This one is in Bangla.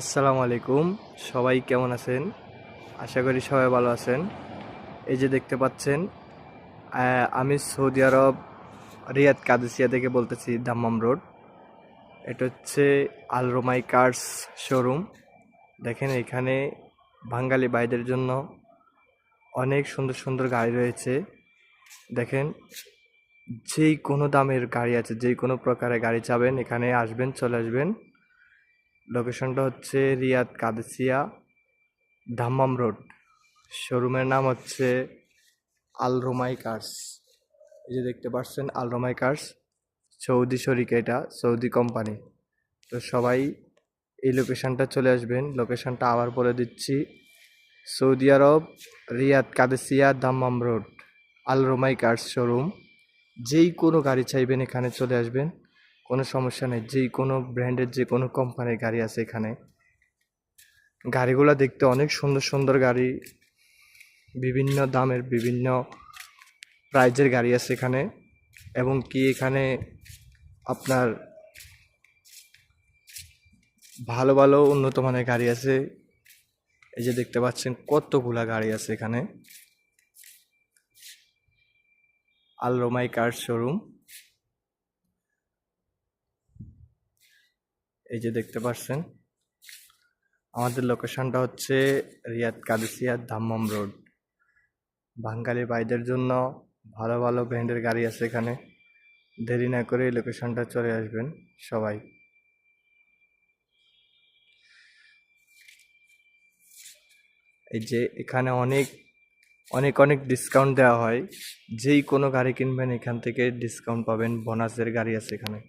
আসসালামু আলাইকুম। সবাই কেমন আছেন? আশা করি সবাই ভালো আছেন। এই যে দেখতে পাচ্ছেন, আমি সৌদি আরব রিয়াদ কাদেসিয়া থেকে বলতেছি, দাম্মাম রোড। এটা হচ্ছে আল রোমাই কার্স শোরুম। দেখেন, এখানে বাঙালি ভাইদের জন্য অনেক সুন্দর সুন্দর গাড়ি রয়েছে। দেখেন, যেই কোনো দামের গাড়ি আছে, যেই কোনো প্রকারের গাড়ি চাবেন এখানে আসবেন, চলে আসবেন। লোকেশনটা হচ্ছে রিয়াদ কাদেসিয়া, দাম্মাম রোড। শোরুমের নাম হচ্ছে আল রোমাই কার্স। এই যে দেখতে পাচ্ছেন, আল রোমাই কার্স সৌদি শরিক, এটা সৌদি কোম্পানি। তো সবাই এই লোকেশনটা চলে আসবেন। লোকেশনটা আবার বলে দিচ্ছি, সৌদি আরব রিয়াদ কাদেসিয়া দাম্মাম রোড, আল রোমাই কার্স শোরুম। যেই কোনো গাড়ি চাইবেন এখানে চলে আসবেন, কোনো সমস্যা নেই। যেই কোনো ব্র্যান্ডের যে কোনো কোম্পানির গাড়ি আছে এখানে। গাড়িগুলো দেখতে অনেক সুন্দর সুন্দর গাড়ি, বিভিন্ন দামের বিভিন্ন প্রাইজের গাড়ি আছে এখানে। এবং কি এখানে আপনার ভালো ভালো উন্নত মানের গাড়ি আছে। এই যে দেখতে পাচ্ছেন কতগুলা গাড়ি আছে এখানে। আল রোমাই কার শোরুম। এই যে দেখতে পাচ্ছেন, আমাদের লোকেশনটা হচ্ছে রিয়াদ কাদেসিয়া দাম্মাম রোড। বাঙালি ভাইদের জন্য ভালো ভালো ব্র্যান্ডের গাড়ি আছে এখানে। দেরি না করে এই লোকেশনটা চলে আসবেন সবাই। এই যে এখানে অনেক অনেক অনেক ডিসকাউন্ট দেওয়া হয়। যেই কোনো গাড়ি কিনবেন এখান থেকে ডিসকাউন্ট পাবেন, বোনাসের গাড়ি আছে এখানে।